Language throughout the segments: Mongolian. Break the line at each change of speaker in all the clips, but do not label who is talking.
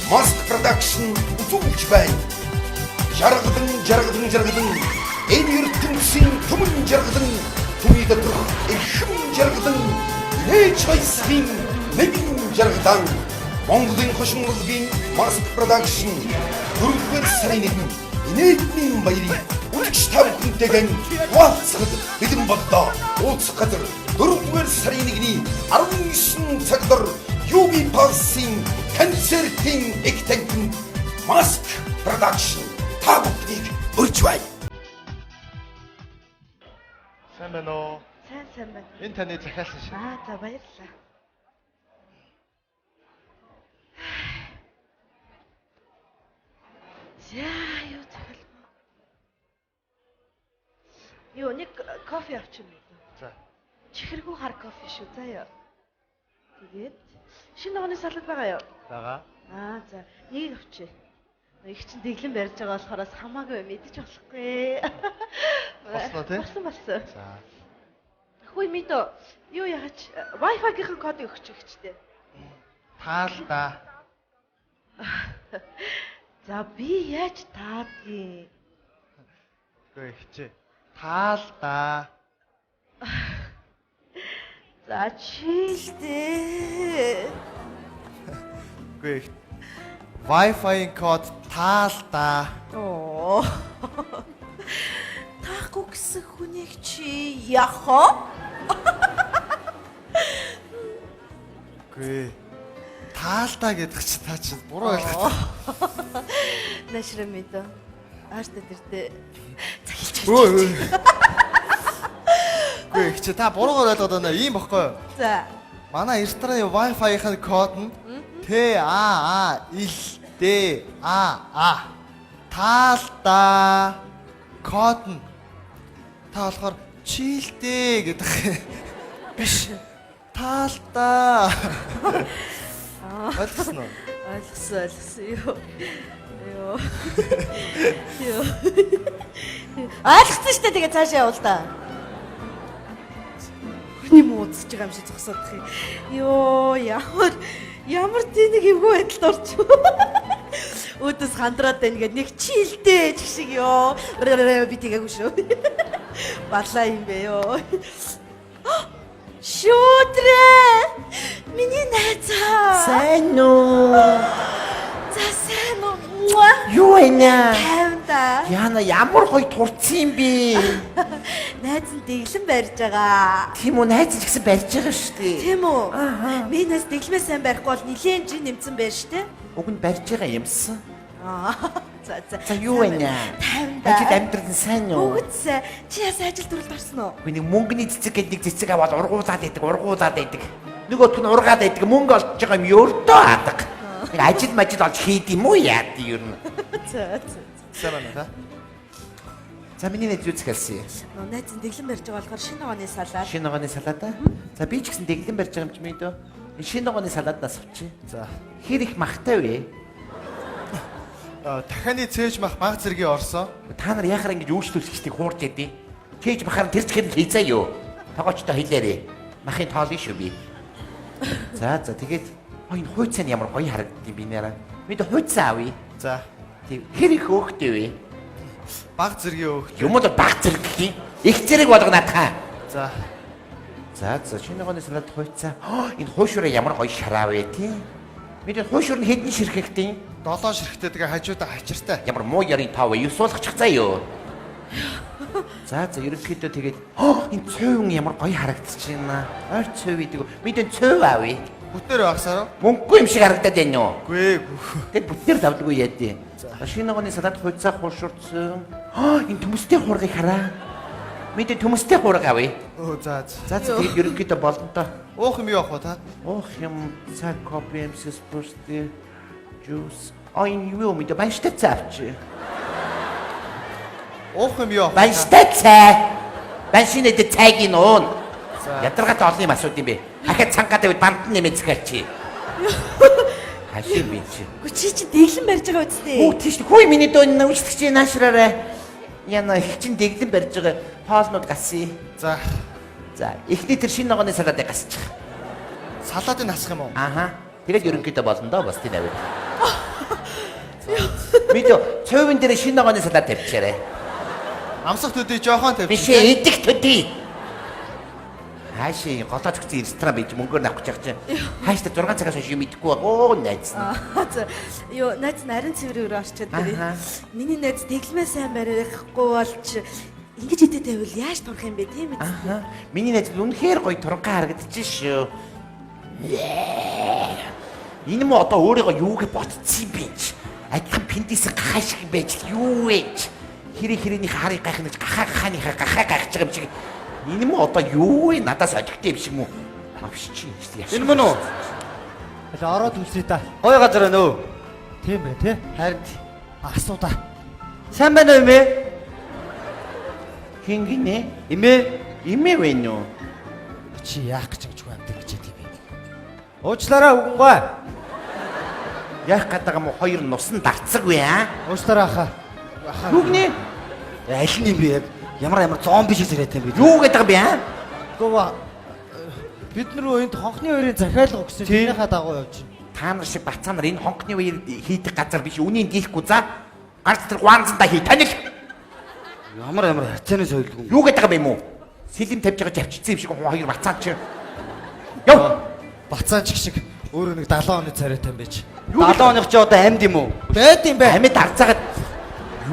Mask Production үзүүлж байна. Жаргадан энэ ертөнцийн түмэн жаргадан түүний доторх эрхэм жаргадан нээж хайсан нэгэн жаргадан Монголын хошинголгийн Mask Production 4-р сарын 1-нд инээдний баярыг үлгч тавхантэйгэн хуваалцахад бэлэн боллоо. Уулзах газар 4-р сарын 1-ний 19 цагаар Юби Палсын концертын игтэнхэн Mask Production та бүхнийг урьж байна.
Сайн байна уу?
Сайн байна.
Энэ таны захиалсан шиг.
За баярлалаа. Юу захиалмаа. Юу нэг кофе авчихна.
За.
Чихэргүй хар кофе шүү заяа. Тэгээд шинэ оны салат байгаа юу?
Байгаа.
За нэг авчи. Их чин дэглэн барьж байгаа болохоор хамаагүй мэдэж болохгүй.
Босноо тий?
Болсон.
За.
Хөөе мэдөө. Юу яач Wi-Fi-гийн кодыг өгч ихчтэй.
Таалда.
За би яаж таадгийг?
Үгүй хичээ. Таалда.
За чилдээ.
Үгүй. Wi-Fi-ийн код таалда.
Оо. Таахгүй гэсэн хүнийг чи яхаа?
Үгүй. Таалда гэдэг чи та чи буруу ойлгох.
Нашраа мэдээ. Ааштай дэрдээ захилч.
Үгүй хичээ та буруугаар ойлгоод байна. Ийм бохгүй юу?
За.
Манай рестораны Wi-Fi-ийн код нь TAALDAA. Таалда. Код нь та болохоор чилдээ гэдэг биш. Таалда. Ойлгосон уу?
Ойлгосон юу. Ойлгосон шүү дээ тэгээ цаашаа явуул та. Хүний муудаж байгаа юм шиг зогсоодох юм. Йоо ямар тэнэг эвгүй байдалд орчих. Өөдөөс хандраад байна гэдэг нэг чилдээ ч шиг ёо. Би тэгээгүй шүү. Балаа юм бэ ёо. Шүтрээ! Миний найзаа.
Сайн уу?
За сайн уу?
Юу вэ?
Тайван.
Яна ямар гоё турцсан юм бэ?
Найз нь дэглэн барьж байгаа.
Тийм үү, найз ч гэсэн барьж байгаа шүү дээ.
Тийм үү? Миний найз дэглэмээ сайн барихгүй бол нилээн жин нэмсэн байж штэ.
Уг нь барьж байгаа юмсан.
За
юу вэ?
Тайван.
Ажил амьдрал нь сайн уу?
Үгүйс. Чи яасан ажил төрөлд орсон уу?
Үгүй нэг мөнгөний цэцэг гэдэг нэг цэцэг аваад ургуулад байдаг. Нөгөөх нь ургаад байдаг. Мөнгө олж байгаа юм өртөө хаадаг. Нэг ажил олж хийд юм уу яад юу юм.
За.
Сайн байна та.
За миний найз юу захиалсан юм?
Найз нь дэглэн барьж байгаа болохоор шинэ оны салаад.
Шинэ огоны салаад аа. За би ч гэсэн дэглэн барьж байгаа юм чи мэдөө. Энэ шинэ огоны салааднаас авчи.
За.
Хэр их махтай вэ?
Дахианы цээж мах баг зэргийн орсон.
Та нар яхаар ингэж үйлчлүүлэгчдийг хуурж ядیں۔ Чээж махаар тэр чигээр хийзаа юу? Тогоочтой хэлээрээ. Махын тоол шүү би. За тэгээд энэ хууцаа нь ямар гоё харагддیں۔ Би нэраа. Бид хууцаа авъя.
За.
Тэг хэр их өөхтэй вэ?
Баг зэргийн өөх.
Юм уу баг зэрэг гэх юм. Их зэрэг болгоно та.
За.
За шинэ гоны салаад хууцаа. Энэ хуушураа ямар гоё шараа вэ тий? Бид хуушур нь хэдэн ширхэгтэй?
7 ширхтээ тэгээ хажуудаа хачиртай.
Ямар муу ярын тав вэ? 9 суулгачих заа юу. За ерөнхийдөө тэгээд энэ цөөвн ямар гоё харагдчихна. Ойр цөв идэг. Бид энэ цөв авъя.
Бүтээр багсаар.
Мөнгөгүй юм шиг харагдаад байна юу?
Үгүй.
Тэгээд бүтээр давдаггүй яадیں۔ Шинэ гоны салаад хууцаа хуушурцсан. Энэ төмөстэй хуургыг хараа. Бид төмөстэй хуург авъя.
За.
Тэгээд ерөнхийдөө болно та.
Уух юм юу авах вэ та?
Уух юм цаг кофе эмсэс бүртээ juice. Энэ юу мэдээ банштай цаавч.
Уух юм юу авах?
Банштай цай. Баншинэд цайг нь уун. Ядаргатай олон юм асууд юм бэ. Ахад цангаад байвал банд нэмэцгээр чи. Хашиг би чи.
Чи дэглэн барьж байгаа үстэй.
Үу тийш хүй миний дөө үйлчлэгч наашраарай. Яна их чин дэглэн барьж байгаа хоолнууд гасъя.
За.
Эхний тэр шинэ ногооны салаадыг гасчих.
Салаадыг насах юм уу?
Ааха. Тэгээд ерөнхийдөө болно доо бас тийм авид. Мэдээ цөөвөн дээр шинэ ногооны салаад тавьчихаарай.
Амсах төдий жоохон
Биш
тавьчих.
идэх төдий. Хаашаа голоо зөгцсөн ресторан байж мөнгөөр авах гэж чинь. Хаашаа 6 цагаас хойш юм идэхгүй оо найз.
За юу найз нарийн цэврээр орчод
Аха.
байна. Миний найз дэглэмээ сайн барихгүй болж ингэж идэ тавил яаж турах юм бэ тийм үү?
Аха. Миний найз үнэхээр гоё туранхай харагдчих шүү. Энэ мө одоо өөрийгөө юуг ботцсон юм бэ? Адилхан пиндис гахаа шиг байж юу вэ? Хэрэг харыг гайх нэг гахааныхаа гахаа гайхаж байгаа юм шиг. Энэ мө одоо юу вэ? Надаас ажигтэй биш юм уу? Авш чи яаш.
Энэ мөн үү?
Аль ороод үзлээ та.
Гой газар байна уу?
Тийм бай тий.
Харин
Асуу та.
сайн байна уу эмээ?
Хин гинэ?
Эмээ?
Имээ вэ нөө?
Чи яах гэж амжгүй амтэр гэж тийм юм. Уучлаарай үгэнгүй.
Яах гэдэг юм хоёр нусан дарцаггүй аа?
Уучлаарай хаа.
Юу гинэ?
Аль нь юм бэ яг? Ямар зомби шиг зэрэг юм бэ?
Юу гэдэг юм бэ аа?
Гова бид нар энд хонхны хоёрын захиалга өгсөн тэрнийхээ дагуу явж байна.
Та нар шиг бацаа нар энэ хонхны үеэр хийдэг газар биш үнийг дийлэхгүй за. Гарц тэр гуанзандаа хий танил.
Ямар хацааны соёлгүй.
Юу гэдэг юм бэ? Сэлэм тавьж байгаа завчицсан юм шиг хүн хоёр бацаа чи. Яв.
Бацаан чиг шиг өөрөө нэг 70 оны царайтай юм байж.
70 оных чи одоо амьд юм уу?
Байд юм бэ?
Амьд арцаагаад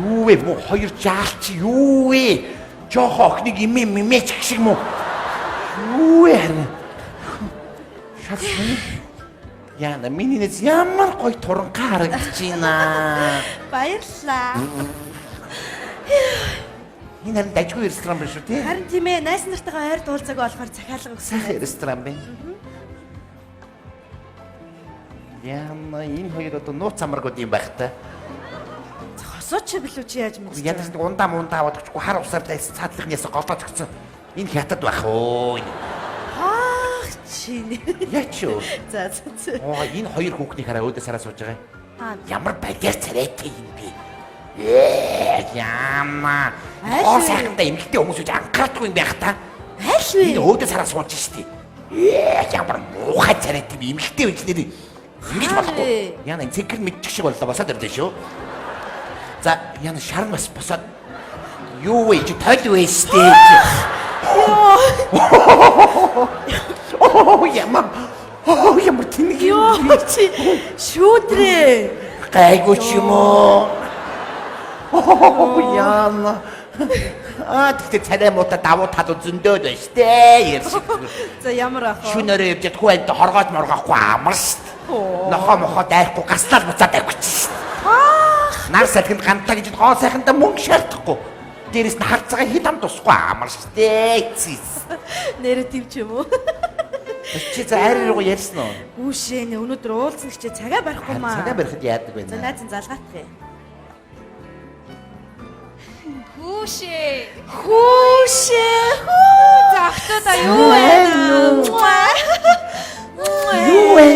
юу вэ? Муу хоёр жаалч юу вэ? Жохо охныг имээч шиг муу. Юу вэ? Шатсан. Яна миний нэс ямар гоё туранхай харагдаж байна.
Баярлалаа.
Энэ харин дажгүй ресторан биш үү тий?
Харин тийм ээ, найз нартайгаа ойр дуулцаг болохоор захиалга өгсөн.
Сайхан ресторан байна. Яна энэ хоёр одоо нууц амаргууд юм байх та.
Хосооч билүү чи яаж мэдэж
Ядаж нэг ундаа аваад өгчихгүй хар усаар дайс цаадлахнаас голдоо зөгцсөн. Энэ хятад байх уу?
Ах чи нэ.
Яач юу?
За.
Оо энэ хоёр хүүхнийг хараа өөдөөс хараа сууж байгаа.
Аа.
Ямар баяр царайтай юм бэ? Яма.
Ааш
Аа
вэ?
сайхантай эмэгтэй хүмүүс үж анхаардгүй юм байх та.
Аль
Энэ
вэ?
өөдөөс хараа сууж штий. Ямар муухай царайтай эмэгтэй байж нэр. Ингэж
Аа,
болохгүй.
вэ?
Яна энэ цэгэр мэдчих шиг боллоо босоод ирлээ шүү. За яна шарн бас босоод юу вэ чи тойл вэ штий. Оо ямар тэнэг
Йоо чи шүүдрээ.
гайгүй ч юм уу. Оо яна. Тэгтээ царай муута давуу тал зөндөөд байна штэ.
За ямар ах вэ?
Шүнээрээ явж ядгүй байд хоргоод моргохгүй амар штэ. Нохоо мохоо дайхгүй гаслал буцаад авчих штэ. Нар салхинд гантаа гэж гоо сайхандаа мөнгө шаардахгүй. Дээрээс нь харцгаа хэд ам тусахгүй амар штэ.
Нэрэ тийм ч юм уу?
Чи за арай руу ярьсан уу?
Үүшээ нэ өнөөдөр уулзсан гэчээ цагаа барихгүй маа.
Цагаа барихад яадаг
За
байна.
найз залгаах юм.
Хүүшээ.
Хүүшээ.
Захтаа юу байна?
Юу вэ?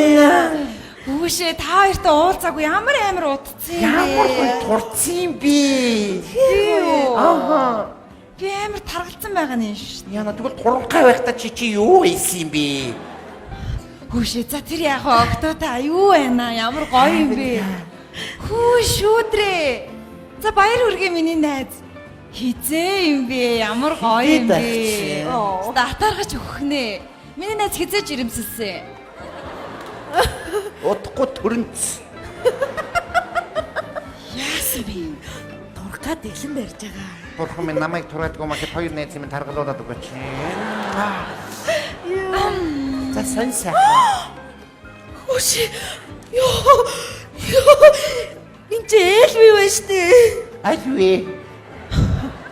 Хүүшээ та хоёртой уулзаагүй ямар удцсан юм бэ?
Ямар гоё турцсан юм бэ?
Юу?
Аха.
Би амар таргалцсан байгаа нь шүү.
Яна тэгвэл туранхай байхдаа чи юу ийсэн юм бэ?
Хүүшээ за тэр яг октоо та юу байна? Ямар гоё юм бэ? Хүү шүүдрээ. За баяр хүргэе миний найз. Хизээ юм бэ? Ямар гоё юм бэ? Татаргач өгөх нэ. Миний найз хизээж ирэмсэлсэн.
Удахгүй төрөнц.
Яасан бэ?
Дургад дэглэн барьж байгаа.
Бурхан минь намайг тураадгүй махад хоёр найз минь таргалуулаад өгөөч. За сон сайхан.
Хүүшээ. Йоо. Энд чи ээлгүй байна штэ.
Аль вэ?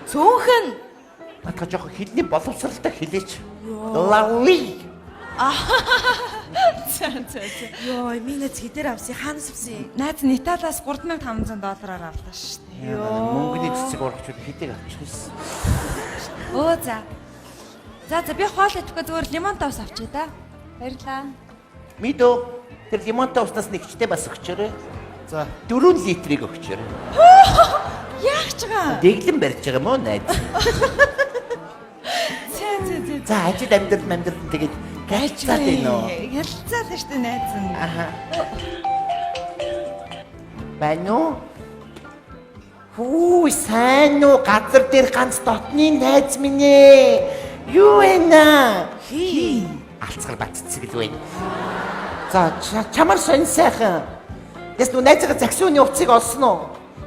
Цөөхөн.
Батга жоох хилний боловсралтай хэлээч. Lovely.
Йоо, минь хэдэр авсан хаанаас авсан?
Найз нь Италиас $3,500 авлаа шүү дээ.
Мөнгөний цэцэг урагч хэдэг авчихсан.
Өө за. За би хоол идэхгүй зүгээр лимон тоос авчиг да. Баярлаа.
Мэдөө тэр лимонтой уснаас нэгчтэй бас өгчөөрэй.
За
4 литрийг өгчөөрэй.
Яах ч байгаа.
Дэглэн барьж байгаа мó найз.
Зэ.
За ажид амьдрал тэгээд гайцаад байна уу?
Ярилцаад шүү дээ найз нь.
Аха. Байна уу? Хүү сайн уу газар дээр ганц дотны найз минь ээ. Юу вэ наа?
Хий.
Алцгар баццэг л байна. За чамар сонь сайхан. Яс нөө найзгаа загсууны уцыг олсон уу?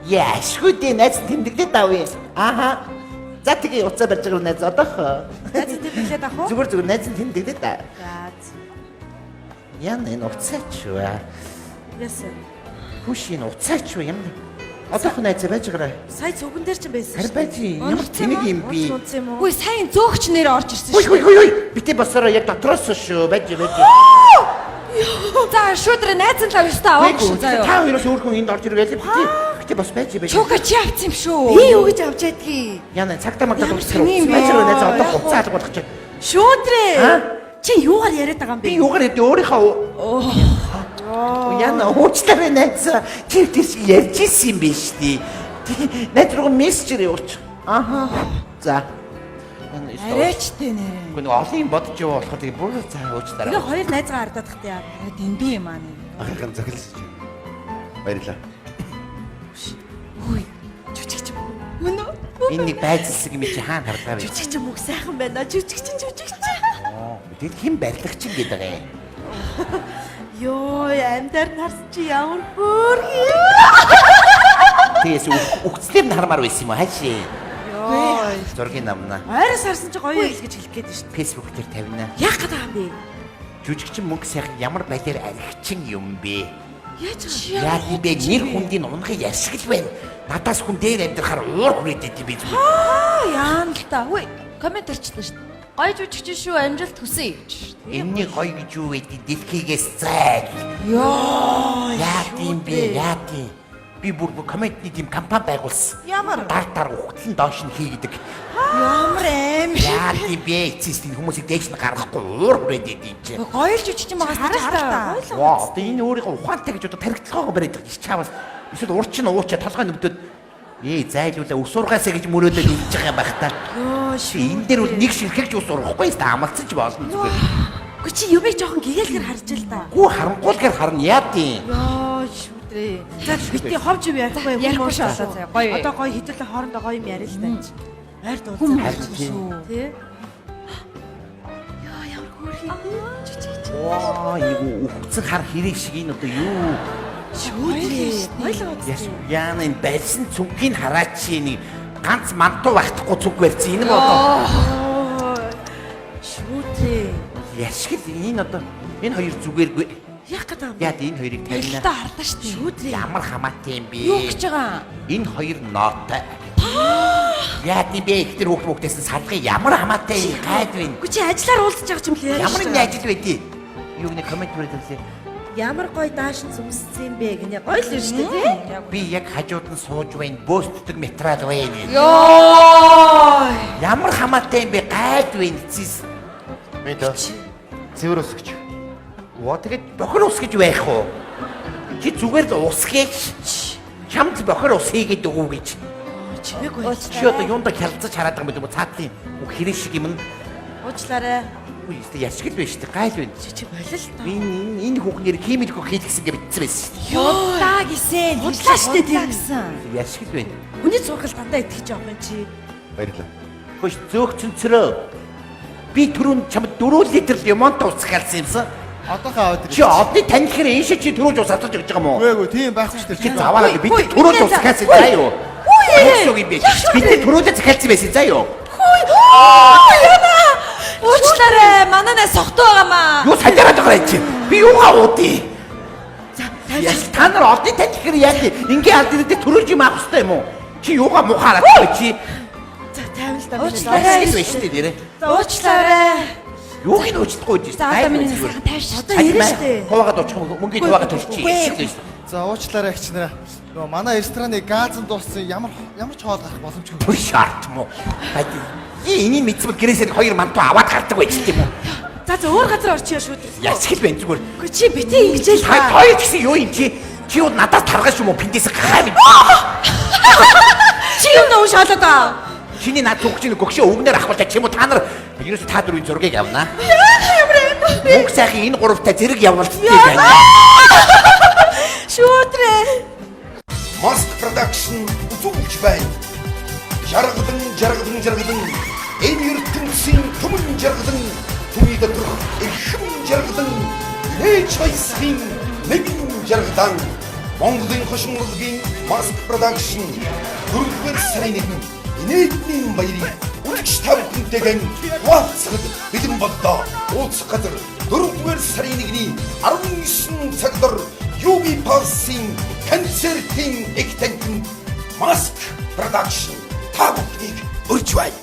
Яашгүй дээ найз тэмдэглээд авъя. Ааха. За тэгээ уцаа барьж байгаа найз одоохоо.
Найз тэмдэглээд авах уу?
Зүгээр найз тэмдэглээд аа.
За.
Яна энэ уцаач юу аа?
Яасан.
Хүшийн уцаач юу юм? Одоохоо найз байж байгаа.
Сая цуган дээр ч юм байсан.
Харин байж ямар тэнэг юм би.
Унцсан юм уу?
Хөөе сайн зөөгч нэр орж ирсэн
Хүй
шүү.
хүй хүй. Битээ босороо яг дотроос шүү. Байж.
За шүдрэ найз нь лав ёстой аваагүй шүү заяа.
Та хоёроос өөр хүн энд орж ирвэл битээ бас байж.
Чука чи авсан юм шүү.
Би юу гэж авч ядгийг?
Яна цагтаа магтаад уусгах.
сони юм бэ?
Байж найз одоох уцаа алга болох гэж.
Шүүдрээ. Чи юугаар яриад байгаа юм бэ?
Би юугаар яд өөрийнхөө Яна уучлаарай найз. Чи тийш ярьж ирсэн юм биш үү? Найз руу мессеж явуулч. Аха. За.
Арайчтэй нэ.
Гүн олон юм бодож яваа болохоор тэгээ бүр цаа уучлаарай.
Тэгээ хоёр найзгаа ардаад тахтай яа.
Дэндүү юм аа нэ.
Ахын захилсан чи. Баярлаа.
Хүй. Жүжигч юм.
Мөн үү?
Энэ нэг байцлаг юм чи хаана хардгаа вэ?
Жүжигч юм уу сайхан байна. Жүжигч.
Тэгээд хэн барьлагч юм гэдэг юм.
Йоо, амьдар нарсан чи ямар хөөрхий.
Тэгээс үгцлэр нь хармаар байсан юм уу хаашаа?
Йоо.
Зургийн намна.
Ойроос харсан чи гоё ил гэж хэлэх гээд байна шүү дээ.
Facebook дээр тавина.
Яах гээд байгаа юм бэ?
Жүжигчин мөнгө сайхан ямар балиар архичин юм бэ?
Яаж
Яа тийм бэ? Нэр хүндийн унахыг яшгил байна. Надаас хүн дээр амьдрахаар уур хүрээдэг юм би зүгээр.
Яан л та. Хөөе коммент орчлоо шүү. Гоё жүжигч шүү амжилт хүсье гэж.
Энэний гоё гэж юу вэ? Дэлхийгээс зайг.
Йоо.
Яа тийм бэ? Яа тийм. Би бүр комментний тийм компани байгуулсан.
Ямар?
Дартаар ухтлан доош нь хийгдэг.
Ямар аим шиг.
Яа тийм бэ? Эцэст хүмүүсийг дээш нь гаргахгүй уур хүрээдэг юм чи.
Гоё л жүжигч юм байгаа хараа та.
Ваа, одоо энэ өөрийгөө ухаантай гэж одоо тархитлагаагаа бариад байгаа гэж чаавал эсвэл урчин уучаа толгой нүгдөд зайлуулаа ус ургаасаа гэж мөрөөдөө хэлж байгаа юм байх та.
Йоо,
Энэ дээр бол нэг ширхэгч ус ургахгүй та амалцсан ч болно зүгээр.
Гэхдээ чи юмыг жоохон гээгэлгэр харж ил та.
Гүү харанхуулгаар харна яа тийм.
Йоо, шүүдрээ. За битгий ховж юм ярихгүй
Ярихгүй шүү одоо заяа, гоё.
Одоо гоё хэдүүлээ хоорондоо гоё юм яриа л тааж. Ойр
Хүн
дуулсан
харж шүү.
тий. Йоо, ямар хөөрхий.
Ваа, юу ухцсан хар хэрэг шиг энэ одоо юу?
Шүүдрээ. Ойлгоод.
Яана энэ байсан цүнхийг хараач чи нэг ганц мантуу багтахгүй цүнх барьсан. Энэ одоо
Шүүдрээ.
яшгил энэ одоо энэ хоёр зүгээргүй.
Яах гээд байгаа юм бэ?
Яа энэ хоёрыг тавина.
Та хардаа шүү.
Шүүдрээ.
Ямар хамаатай юм бэ?
Юу гэж байгаа?
Энэ хоёр нотой. Яа тийм бэ? Ихтер хүүхдээсэн салгын ямар хамаатай гайд вэ?
Үгүй чи ажиллаар уулзаж байгаа юм л яриа.
Ямар нэг ажил байдгийг. Юу нэг коммент бүрэлдэхлээ.
Ямар гоё дааш нь зүмссэн бэ гинэ. Гоё л юм шүү дээ тий.
Би яг хажууд нь сууж байна. Бөөстдөг материал байна.
Йоо.
Ямар хамаатай юм бэ? Гайд вэ эцэс.
Мэдээ. Цэвэр ус гэж.
Оо тэгээд бохор ус гэж байх уу? Чи зүгээр л ус гэж. Чамд бохор ус хийгээд өгөө гэж.
Чимээг гоё.
Чи одоо юунда хялцаж хараад байгаа юм бэ? Цаатлын хэрэг шиг юм.
Уучлаарай.
Үгүй ээ яшгил байж тээ гайл байна.
Чи болол та.
Энэ хүүхнээр химийлгүй хийлгсэн гэж битсэн байсан шүү дээ.
Удаа гисэн.
Удлаа штэ тэр.
Яшгил байна.
Хүний зургал дандаа итгэж байгаа юм чи.
Баярлаа.
Хөөш зөөгцөнцрөө. Би түрүүн чамд 4 литр лимонт ууцгаалсан юмсан.
Одоохоо аваад
Чи одны таньхэр ийшээ чи түрүүж ус асууж өгч байгаа юм уу?
Үгүй тийм байхгүй шүү
Чи
дээ.
заваараа бид түрүүж ууцгаалсан заа юу? Юу юм бэ? Бид түрүүж захиалсан байсан заа юу?
Уучлаарай. Манайнаа сохтуу байгаамаа.
Юу садараад байгаа юм чи? Би юугаа уудъя? Яс та нар одны таньхэр яг ингээ алдаад түрүүж юм авах хэрэгтэй юм уу? Чи юугаа мухаараад байгаа чи?
За тайван л та.
Уучлаарай.
Яшгил байна шүү дээ нэрэ.
За уучлаарай.
Юуг нь уучлахгүй гэж.
За одоо миний сайхан тавьж шүү.
Одоо ярина штэ.
Хуваагаад очих мөнгөний хуваагаад төрчих чи.
За уучлаарай агч нараа. Нөгөө манай рестораны газан дууссан ямар ч хоол гарах боломжгүй.
Түр шаарт мó. Бади. Энийг мэдсэл гэрээсээ хоёр мантуу аваад гардаг байж тийм үү?
За өөр газар орчихъя шүү дээ.
Ясгил байна зүгээр.
Үгүй чи битээ ингэжэл
Та хоёр гэсэн юу юм чи? Чи юу надаас таргаж юм уу? Пиндээс гахаа мэд.
чи юм нөө шалаад аа.
Чиний над түгчний гөгшөө өвгнөр ахвалтай ч юм уу та нар ерөөсө та дөрвийн зургийг явна. Мөнгө сайхан энэ гуравтай зэрэг явуултыг байна.
Шүүдрээ.
Most Production нь үзүүлж байна. Жаргадан энэ ертөнцийн түмэн жаргадан түүний доторх эрхэм жаргадан нээж хайсан нэгэн жаргадан Монголын хошин урлагийн Mask Production 4-р сарын 1 инээдний баярыг үлгч тавхантэйгэн хуваалцахад бэлэн боллоо. Уулзах газар 4-р сарын 1-ний 19 цагаар UB Pulse-ийн концертын эгтэнхэн Mask Production та бүхнийг урьж байна.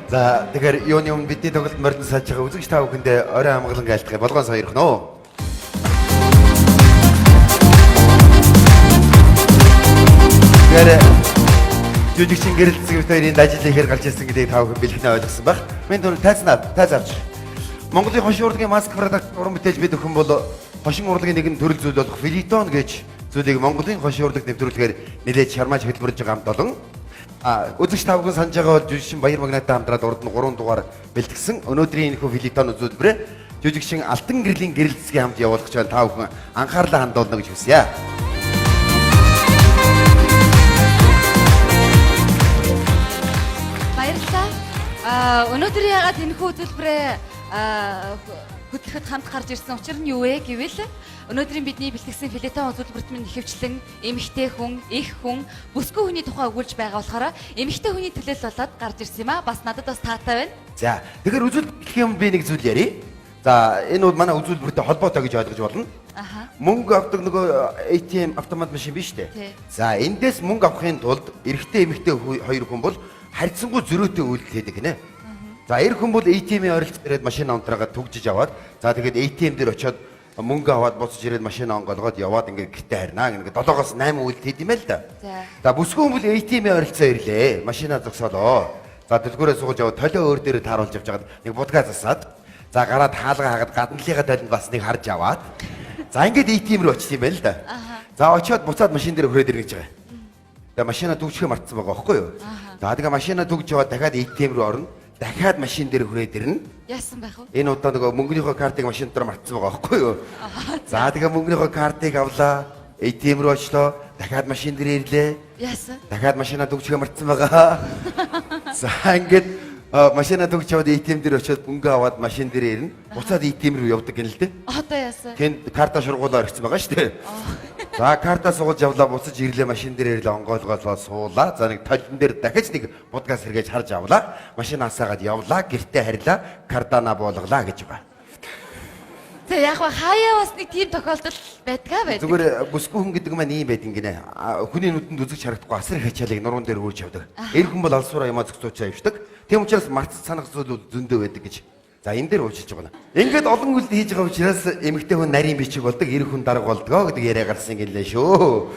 За тэгэхээр юуны өмнө бидний тоглолт морин салж байгаа үзэгч та бүхэндээ орой амгалан айлтгая болгоон сойрох нөө. Тэгэхээр жүжигчин гэрэл зэвт хоёрын ажил ихээр гарч ирсэн гэдгийг та бүхэн бэлгэнэ ойлгосон баг. Мен түрүү тайз авч. Монголын хошин урлагийн Mask Production уран бүтээж бид өхөн бол хошин урлагийн нэгэн төрөл зүйл болох филитон гэж зүйлийг Монголын хошин урлаг нэвтрүүлгээр нэлээд шармаж хөтөлбөрж байгаа хамт олон үзэгч та бүхэн санаж байгаа бол жүжигчин Баяр Магнаттай хамтраад урд нь 3 дугаар бэлтгэсэн өнөөдрийн энэ хүү филитон үзүүлбэрээ жүжигчин Алтан гэрлийн гэрэл зэгийн хамт явуулах гэж байна. Та бүхэн анхаарлаа хандуулна гэж хүсье.
Баярлалаа. Өнөөдөр яагаад энэ хүү үзүүлбэрээ хөтлөхөд хамт гарч ирсэн учир нь юу вэ гэвэл өнөөдрийн бидний бэлтгэсэн филитон үзүүлбэрт минь ихэвчлэн эмэгтэй хүн, их хүн, бүсгүй хүний тухай өгүүлж байгаа болохоор эмэгтэй хүний төлөөлөлөд гарч ирсэн юм аа. Бас надад бас таатай байна.
За тэгэхээр үзүүлбэрх юм би нэг зүйл ярив. За энэ бол манай үзүүлбэртэй холбоотой гэж ойлгож болно. Мөнгө авдаг нөгөө ATM автомат машин биш үү? За эндээс мөнгө авахын тулд эрэгтэй эмэгтэй хоёр хүн бол харьцангуй зөрөөтэй үйлдэл хийдэг гинэ. За эр хүн бол ATM-ийн ойролцоо ирээд машин онтраагаа түгжиж аваад за тэгээд ATM дээр очиод мөнгө аваад буцаж ирээд машин онгоолгоод яваад ингээд гэртээ харнаа. Ингээд 7-оос 8 үйлдэл хийд юм байл да. За бүсгүй хүн бол ATM-ийн ойролцоо ирлээ. Машинаа зогсоолоо. За дэлгүүрээ сууж яваад толио өөр дээрээ тааруулж явж байгаад нэг будгаа засаад за гараад хаалгаа хагаад гадналынхаа толинд бас нэг харж аваад за ингээд ATM рүү очив юм байл да. За очиод буцаад машин дээр хүрээд ирнэ гэж байгаа. За машинаа түгжихээ мартсан байгаа байхгүй юу? За тэгээ машинаа түгж яваад дахиад ATM рүү орно. Дахиад машин дээр хүрээд ирнэ.
Яасан байх вэ?
Энэ удаа нөгөө мөнгөнийхөө картыг машин дээр мартсан байгаа байхгүй юу? За тэгээ мөнгөнийхөө картыг авлаа. ATM руу очлоо. Дахиад машин дээр ирлээ.
Яасан?
Дахиад машинаа түгжихээ мартсан байгаа. За ингээд машинаа түгж яваад ATM дээр очиод мөнгө аваад машин дээр ирнэ. Буцаад ATM руу явдаг гэнэ л дээ.
Одоо яасан?
Тэнд карта шургуулаар ирсэн байгаа шүү дээ. За карта суулж явлаа буцаж ирлээ машин дээр ирлээ онгойлгоолоо суулаа. За нэг толин дээр дахиж нэг будгаа сэргээж харж авлаа. Машин асаагаад явлаа. Гэртээ харьлаа. Кардана буулгалаа гэж байгаа.
За яг хаяа бас нэг тийм тохиолдол байдгаа байдаг.
Зүгээр бүсгүй хүн гэдэг маань ийм байдаг гинэ. Хүний нүдэнд үзэж харагдахгүй асар их ачаалыг нуруунд дээр үрж явдаг. Эр хүн бол алсуураа ямаа зөксөж авчдаг. Тийм учраас марц санах зүйл зөндөө байдаг гэж. За энэ дээр уучилж байгаа. Ингээд олон үйлдэл хийж байгаа учраас эмэгтэй хүн нарийн бичиг болдог, эр хүн дарга болдгоо гэдэг яриа гарсан гэлээ шүү.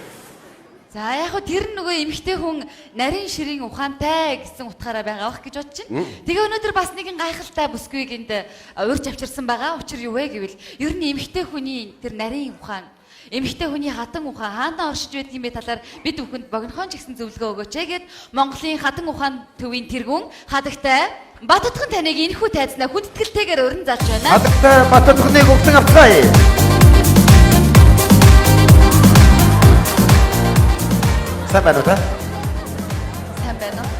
За яг хөө тэр нөгөө эмэгтэй хүн нарийн ширийн ухаантай гэсэн утгаараа байгаа бах гэж бодож байна. Тэгээ өнөөдөр бас нэгэн гайхалтай бүсгүйг энд урьж авчирсан байгаа. Учир юу вэ гэвэл ер нь эмэгтэй хүний тэр нарийн ухаан, эмэгтэй хүний хатан ухаан хаанаа оршиж байдаг юм бэ талаар бид бүхэнд богинохон ч гэсэн зөвлөгөө өгөөч гэгээд Монголын хатан ухаан төвийн тэргүүн хадагтай Баттотхон таныг энэхүү тайзнаа хүндэтгэлтэйгээр өрн зарж байна.
Хадагтай Баттотхоныг өгсөн авцгаая. Сайн байна уу та?
Сайн байна уу?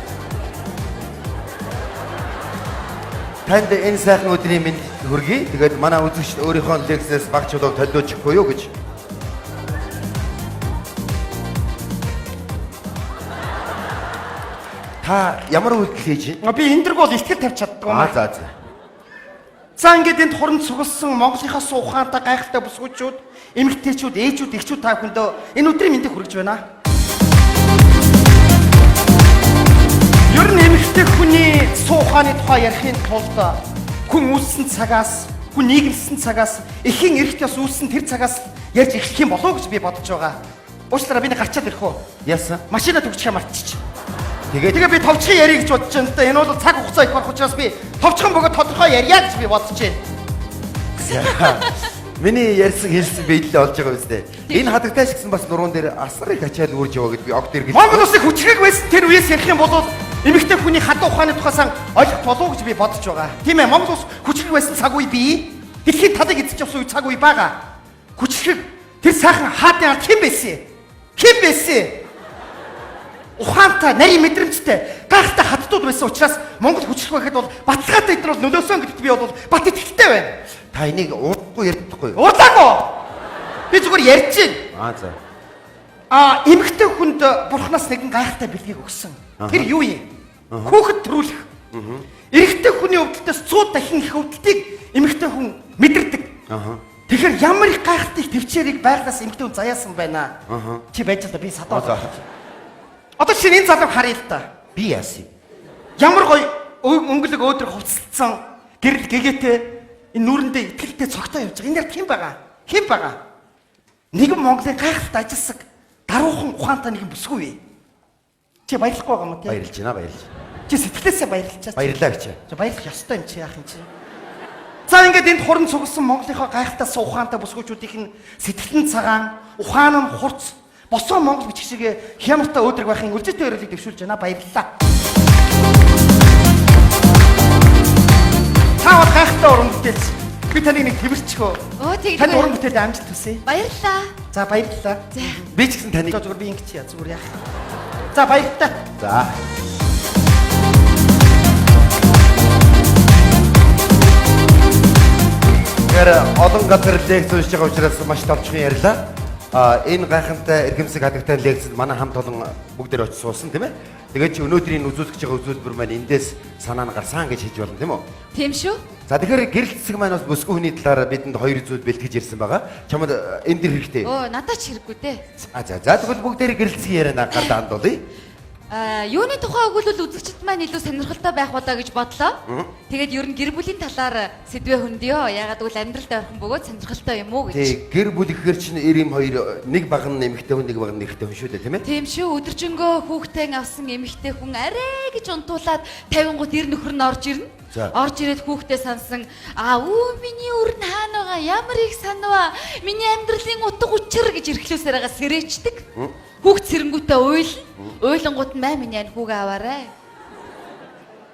Танд энэ сайхан өдрийн мэнд хүргэе. Тэгээд манай үзэгчд өөрийнхөө лекцээс баг чулуу толиочихгүй юу гэж. Та ямар үйлдэл хийж байна?
Би энэ дэрг бол ихтгэл тавьж чаддаг юм аа.
За.
За ингээд энд хуранд цугласан Монголынхаа ухаантай гайхалтай бүсгүйчүүд, эмэгтэйчүүд, ээжүүд, эхчүүд та бүхэндээ энэ өдрийн мэндийг хүргэж байна. Ер нь эмэгтэй хүний ухааны тухай ярихын тулд хүн үүссэн цагаас, хүн нийгэмсэн цагаас, эхийн эрэгтээс үүссэн тэр цагаас ярьж эхлэх юм болов уу гэж би бодож байгаа. Уучлаарай би нэг гарчаад ирэх үү?
Яасан?
Машинаа түгжихээ мартчих.
Тэгээ
би товчхон ярих гэж бодож байна л да. Энэ бол цаг хугацаа их барах учраас би товчхон бөгөөд тодорхой ярья гэж би бодож байна.
Миний ярьсан хэлсэн биелэлээ олж байгаа үстэй. Энэ хадагтай ч гэсэн бас нуруунд дээр асар их ачаал үрж яваа гэд би огт иргэж.
Монгол улсын хүчрэг байсан тэр үеэс ярих юм бол эмэгтэй хүний хатан ухааны тухайсан ойлгох болов уу гэж би бодож байгаа. Тийм ээ, Монгол улс хүчрэг байсан цаг үе бий. Дэлхийн талыг эзэж авсан цаг үе байгаа. Хүчрэг Тэр сайхан хаадны ард хэн байсан? Хэн байсан? Ухаантай, нарийн мэдрэмжтэй, гайхалтай хаттууд байсан учраас Монгол хүчлэх байхад бол баталгаатай эдгээр бол нөлөөсөн гэдэгт би бол бат итгэлтэй байна.
Та энийг уудахгүй ярьдаггүй.
Уудлаагүй. Би зүгээр ярьж байна.
За.
Эмэгтэй хүнд бурхнаас нэгэн гайхалтай бэлгийг өгсөн. Тэр юу юм? Хүүхэд төрүүлэх. Эрэгтэй хүний өвдөлтөөс 100 дахин их өвдөлтийг эмэгтэй хүн мэдэрдэг. Тэгэхээр ямар их гайхалтай төвчээрийг байглаас эмэгтэй хүн заяасан байна. Чи байж л да би садаа. Одоо чинь энэ залуу харъя л да.
Би яасан?
Ямар гоё өнгөлөг өөдрөг хувцалдсан гэрэл гэгээтэй энэ нүрэндээ итгэлтэй цогтой явж байгаа. Энэ яг хэн байгаа? Хэн байгаа? Нэгэн Монголын гайхалтай ажилсаг даруухан ухаантай нэгэн бүсгүй. Чи баярлахгүй байгаа юм тий?
Баярлж байна, баярлж.
Чи сэтгэлээсээ баярлалаа.
Баярлалаа гэж.
За баярлах ёстой юм чи яах юм чи. За ингээд энд хуран цугласан Монголынхоо гайхалтай ухаантай бүсгүйчүүдийн сэтгэлэн цагаан, ухаан нь хурц, босоо Монгол бичих шиг хямртай өөдрөг байхын үржитэй өрөөлийг дэвшүүлж байна. Баярлалаа. Таа гайхалтай уран бүтээлч. Би таныг нэг тэмэрчхөө. Таны уран бүтээлд амжилт хүсье.
Баярлалаа.
За баярлалаа.
Би ч гэсэн таныг
зүгээр би ингэж яа зүгээр яах. За баярлалаа.
За. Олон газар лекц уншиж байгаа учраас маш толчхон ярьлаа. Энэ гайхамтай эргэмсэг хадагтай лекцэд манай хамт олон бүгдээр очиж суусан тийм ээ. Тэгээд чи өнөөдрийн үзүүлж байгаа үзүүлбэр маань эндээс санаа нь гарсан гэж хэлж болно тийм үү?
Тийм шүү.
За тэгэхээр гэрэл цэцэг маань бас бүсгүй хүний талаар бидэнд хоёр зүйл бэлтгэж ирсэн байгаа. Чамд энэ дэр хэрэгтэй.
Надад ч хэрэггүй дээ.
За тэгвэл бүгдээр гэрэл цэцгийн ярианаа гардаа хандуулъя.
Юуны тухай өгвөл үзэгчд маань илүү сонирхолтой байх удаа гэж бодлоо. Тэгээд ер нь гэр бүлийн талаар сэдвээ хөндөё. Ягаад гэвэл амьдралд ойрхон бөгөөд сонирхолтой юм уу гэж.
Тэг гэр бүл гэхэр чинь 92 нэг баг нь эмэгтэй хүн нэг баг нь эрэгтэй хүн шүү дээ тийм ээ.
Тийм шүү. Өдөржингөө хүүхдээ авсан эмэгтэй хүн арай гэж унтуулаад 50 гут ир нөхөр нь орж ирнэ. Орж ирээд хүүхдээ сансан миний өрн хаана байгаа? Ямар их санаа. Миний амьдралын утга учир гэж эрхлүүлсээр байгаа сэрээчдэг. Хүүхд сэрэнгүүтээ уйлангууд маа миний ань хүүгээ аваарай.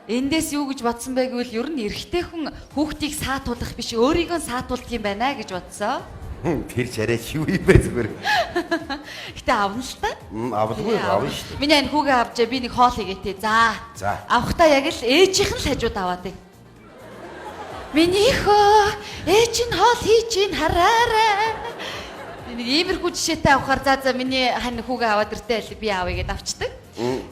Эндээс юу гэж бодсон бэ гэвэл ер нь эрэгтэй хүн хүүхдийг саатуулах биш өөрийгөө саатуулдаг юм байна гэж бодсоо.
Тэр чараа шүү юм бэ зүгээр.
Гэтэ авна л та.
Авахгүй авна шүү.
Миний ань хүүгээ авчаа би нэг хоол игээтэй. За. Авахтаа яг л ээжийнх нь л хажууд аваад. Миний хөө ээж нь хоол хийж ийн хараарай. Нэг иймэрхүү жишээтэй авахаар за миний хань хүүгээ аваад иртээ би аавь гэдээ авчдаг.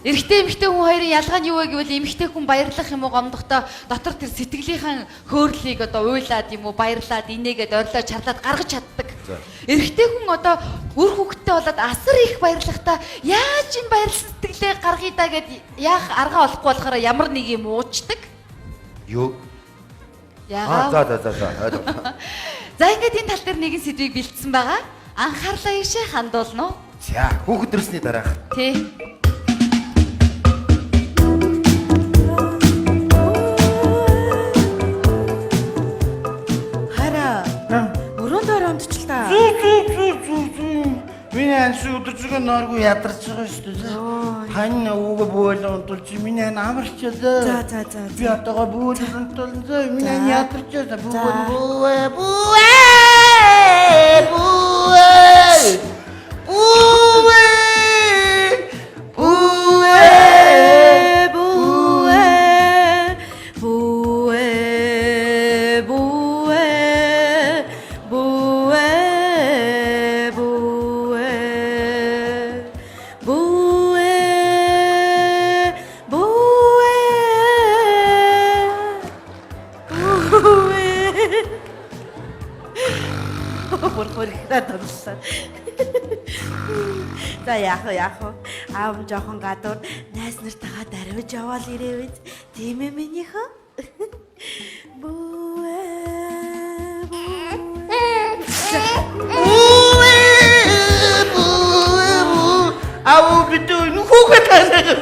Эрэгтэй эмэгтэй хүн хоёрын ялгаа нь юу вэ гэвэл эмэгтэй хүн баярлах юм уу гомдохдоо дотор тэр сэтгэлийнхэн хөөрлийг одоо уйлаад юм уу баярлаад инээгээд орилоо чарлаад гаргаж чаддаг. Эрэгтэй хүн одоо үр хүүхдтэй болоод асар их баярлахдаа яаж энэ баярлсан сэтгэлээ гаргая даа гэд яах арга олохгүй болохоор ямар нэг юм уучдаг.
Юу?
Яагаад?
За.
За ингээд энэ тал дээр нэгэн сэдвийг бэлдсэн байгаа. Анхаарлаа ийшээ хандуулна уу?
За, хүүхэд төрсний дараах.
Тий.
Хараа. Өрөөндөө оромдчихл та.
Миний анси өдөржингөө норгүй ядарч байгаа шүү дээ. Хань ууга бөөлөн унтулж миний ан амарчаа.
За.
Би отогоо бөөлөн унтулж миний ан ядарч байгаа.
За яах вэ? Аав жоохон гадуур найз нартайгаа дарвиж яваал ирээвэ. Тийм ээ минийхөө.
Ау битүү нүхүүгээ танаа.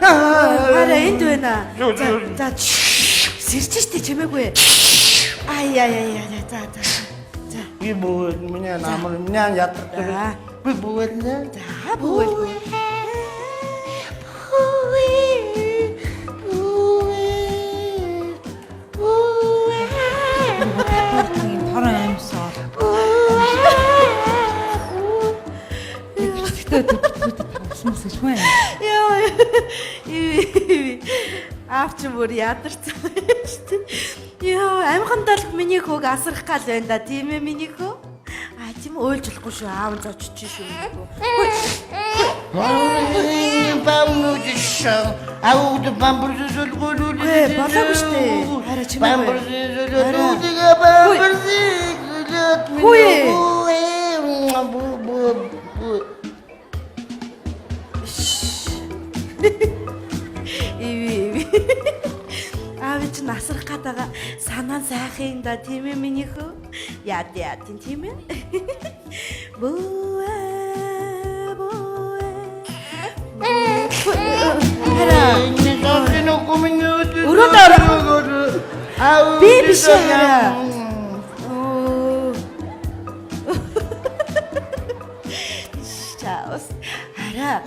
Хараа энд байна. За сэрч штэ чимээгүй. За.
Би бөөл миний намар миний ядарч. Би бөөлнэ.
За бөөл.
Торон амьсаа. Өсмөс хүн.
Яа. Аавч бүр ядарсан шүү дээ. Яа, амхандаа л миний хөөг асрах гал байна да, тийм ээ миний хөө. Тийм уйлж болохгүй шүү. Аав нь зочиж шүү. Болоогүй шүү дээ. Хараа аав чинь насрах гадаага санаа сайхан да, тийм ээ миний хөө. Яа тийм ээ. Би биш яа. Чаос. Хараа.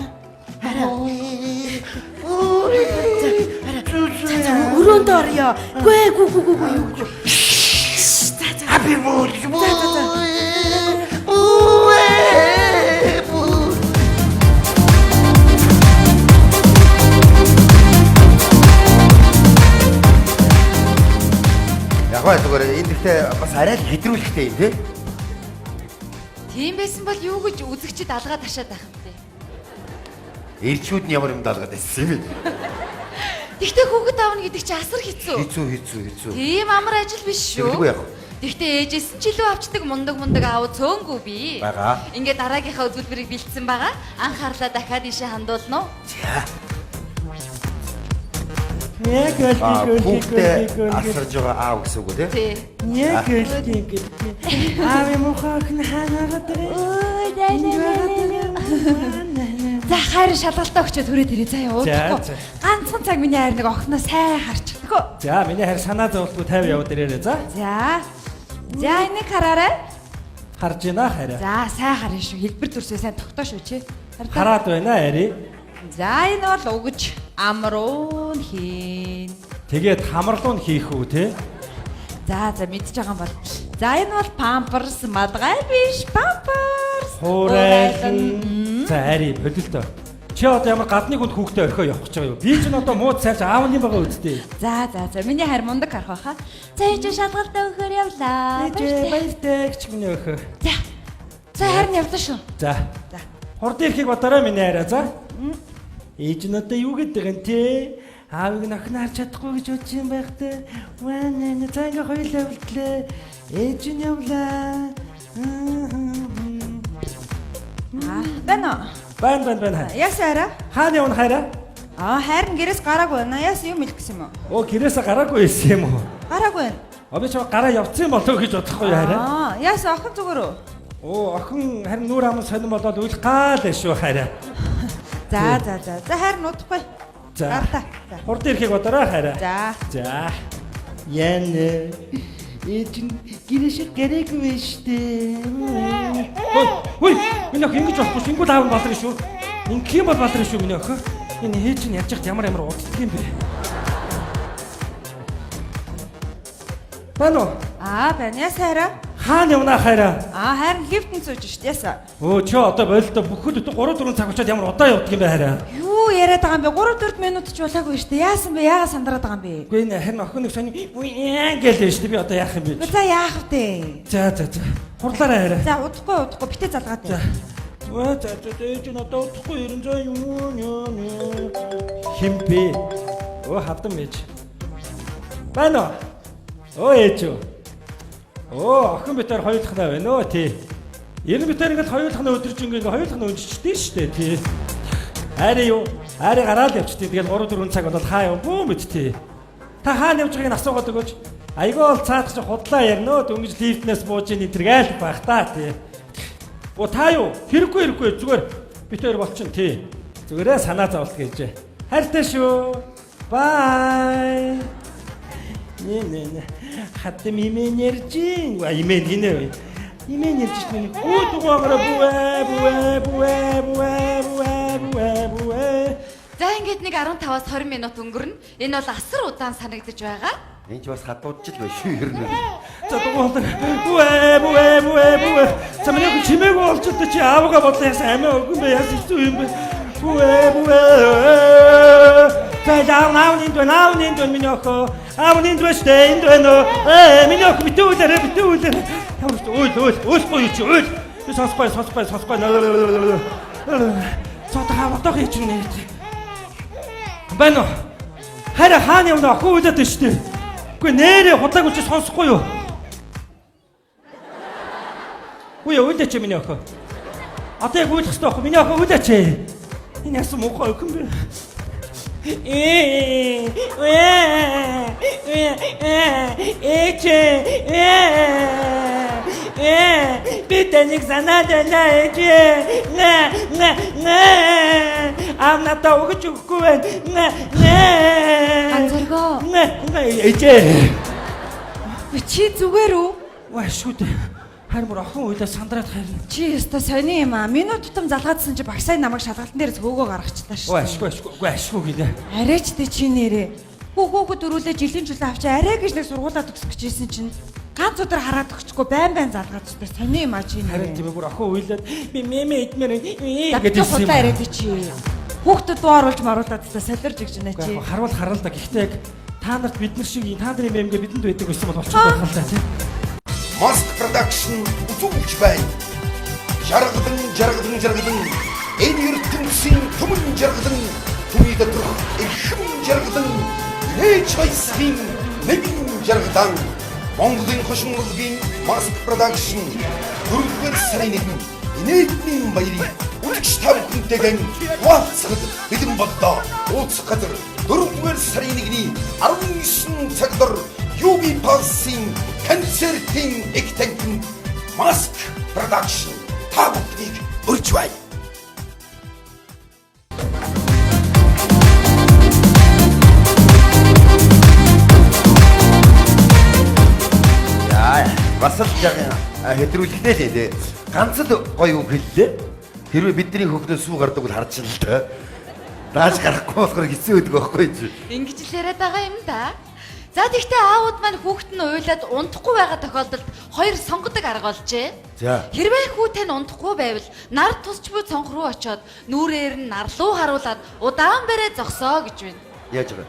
Өрөөнд орё. Гү.
Happy mood.
Яг зүгээр энэ дэхтэй бас арай л хэдрүүлэхтэй юм тий.
Тийм байсан бол юу гэж үзэгчд алгаа ташаад байх юм бэ?
Ирчүүд нь ямар юм даалгаад байсан юм бэ?
Тэгтээ хүүхэд аавна гэдэг чи асар хэцүү.
Хэцүү.
Тийм амар ажил биш шүү.
Тэгэлгүй яах вэ?
Тэгтээ ээжээс нь ч илүү авчдаг мундаг аав цөөнгүй би.
Бага.
Ингээд дараагийнхаа үзүүлбэрийг бэлдсэн байгаа. Анхаарлаа дахиад ийшээ хандуулна уу?
За. Хүүхдээ асарж байгаа аав гэсэн үг үү тий?
Аав юм ухаахна хаагаад
За хайр шалгалтаа өгчөөд хүрээд ирээ заа яа уудахгүй. Ганцхан цаг миний хайр нэг охиноо сайн харчих.
За миний хайр санаа зовлтгүй 50 яваад ирээрээ за.
За энийг хараарай.
Харж байна хайраа.
За сайн харна шүү. Хэлбэр төрсөө сайн тогтоош үү чи.
Хараад байна ари.
За энэ бол угж амруун хийн.
Тэгээд хамарлуун хийх үү те?
За мэдж байгаа юм бол. За энэ бол памперс мадгай биш памперс.
Хуурайлан. За ари бодолтой. Чи одоо ямар гадны хүнд хүүхдээ орхио явах гэж байгаа юу? Би ч одоо мууд сайрч аавны байгаа үсттэй.
За миний хайр мундаг харах байхаа. За ээж шалгалтаа өгөхөр явлаа.
Ээж баяртай гэж миний өхөө.
За харин явлаа шүү.
За. Хурд ирэхийг бодорой миний хайраа за. Ээж нь одоо юу гэдэг юм те? Аавыг нь охин харж чадахгүй гэж бодож юм байх те. Ваа цаага хоёлаа үлдлээ. Ээж нь явлаа. Байна.
Ясаараа?
Хаана явна хайраа?
Хайр нь гэрээс гараагүй байна. Яс юм хэлэх гэсэн юм уу?
Гэрээсээ гараагүй байсан юм уу?
Гараагүй байна.
Би ч гараа явцсан юм болоо гэж бодохгүй хайраа.
Яс охин зүгээр үү?
Охин харин нүүр аман сонирн болоод уйлах гал шүү хайраа.
За хайр нуудахгүй.
За. Хурд ирэхийг бодорой хайраа.
За.
Яна. Эцэн гэрээш гэрээгүй вэ штэ. Хөөе. Миний охин ингэж болохгүй шүү. Ингүүд аав балрын шүү. Ингэх юм бол балрын шүү миний охин. Энэ хээж чинь ярьж яхад ямар уддаг юм бэ? Байна уу?
Байна. Яс хайраа?
Хаана явна хайраа?
Харин лифтэн сууж штэ ясаа.
Чи одоо болтой бүхэл 3-4 цаг очиад ямар удаан явдаг юм бэ хайраа?
Юу яриад байгаа юм бэ? 3-4 минут ч болоогүй штэ. Яасан бэ? Яагаад сандраад байгаа юм бэ?
Үгүй нэ харин охин нэг сони гэлээ штэ. Би одоо яах юм бэ?
За яах вэ?
За. Хурлаарай хайраа.
За удахгүй битээ залгаад байна.
За ээж нь одоо удахгүй ерэн зөө юм. Химпи. Хавдан мэж. Байна уу? Ээж үү? Охин битээр хоёулахнаа байна оо тий. Энэ битээр ингээд хоёулахнаа өдөрж ингээд хоёулахнаа өнжчихдээ штэ тий. Ари гараад явчихдээ тэгээд 3-4 цаг болоод хаа юм бүү мэд тий. Та хаана явж байгааг нь асуугаад өгөөч. Айгүй бол цаадах чи худлаа ярина өө дөнгөж лифтнээс бууж ийн тэргээл байх та тий. Та юу хэрэггүй зүгээр битээр болчихно тий. Зүгээрээ санаа зовлт гэж. Хайртай шүү. Бай. Нэ. Хатам имэн ярьжин. Имэн гинэ. Имэн ярьж чинь. Дугаараа
За ингээд нэг 15-аас 20 минут өнгөрнө. Энэ бол асар удаан санагдаж байгаа.
Энд ч бас хадуудч л байна шүү ер нь.
За дугуулдаг. Бүэ. За миний охин чимээгүй болж одоо чи аавгаа бодлоо яасан амиа өгөн бэ яасан хэцүү юм бэ. Бүэ. За наав нэнд миний охин. Аав нэнд штэ энд байна уу? Миний охин битүүлээрэ. Өөхгүй чи өөл. Сонсохгүй. Цотаа бодох юм чи нэ. Байна уу? Хараа хааны юм охин үлээд штэ. Үгүй нэрээ худлаагүй чи сонсохгүй юу? Үгүй үлдээч миний охин. Одоо яг үлдэх ёстой охин. Миний охин үлдээч. Энэ ясан муухай охин бэ? Би тэнийг санаад байна. Амната өгч өгөхгүй байна.
Ганцоргоо.
Ээжээ.
Чи зүгээр үү?
Ваа шүүд. Харин бүр охин уйлаа сандраад харин.
Чи өстой сони юм аа. Минут тутам залгаадсан чи багсаа намайг шалгалтан дээр цөөгөө гаргачихлаа шүү.
Ашгүй гээ.
Арайч тэ чи нэрээ. Хүүхүүд дөрүүлээ жилийн жилийн авчи арай гэж нэг сургуулаад өгсөх гэжсэн чинь ганц өдөр хараад өгчихгүй байн залгаадчихсан. Сони юм аа чи
Харин
нэрээ.
тийм бүр охин уйлаад би мэмэ идмээр
гэдэг юм. Хутаа яриад чи. Хүүхдэд дуу оруулж маруулаад та солирж игж байна чи.
Харвал да. Гэхдээ яг та нарт бид нар шиг та нарын мэмгээ бидэнд байдаг байсан бол болчиход байх л да тийм.
Mask production үзүүлж байна. Жаргадан. Энэ ертөнцийн түмэн жаргадан. Түмий доторх эрхэм жаргадан. Ээж хайсхийн нэгэн жаргадан. Монголын хошинголгийн Mask production 4-р сарын 1-нд инээдний баярыг үлгч тавхантэйгэн хуваалцахад бэлэн боллоо. Уулзах газар 4-р сарын 1-ний 19 цагаар UB Pulse-ийн концертын их танхим Mask production та бүхнийг урьж байна. Бас л хэдрүүлэгтэй л дээ. Ганц л гоё үг хэллээ. Хэрвээ бидний хөхнөө сүү гардаг бол харж л да. Дааж гарахгүй болохоор хэцүү байдаг байхгүй юу?
Ингэж л яриад байгаа юм да. За тэгтээ аауд маань хүүхэд нь уйлаад унтахгүй байгаа тохиолдолд хоёр сонгодог арга олжээ.
За.
Хэрвээ хүү тань унтахгүй байвал нар тусч буй цонх руу очиод нүрээр нь нар руу харуулад удаан барай зогсоо гэж байна.
Яаж вэ?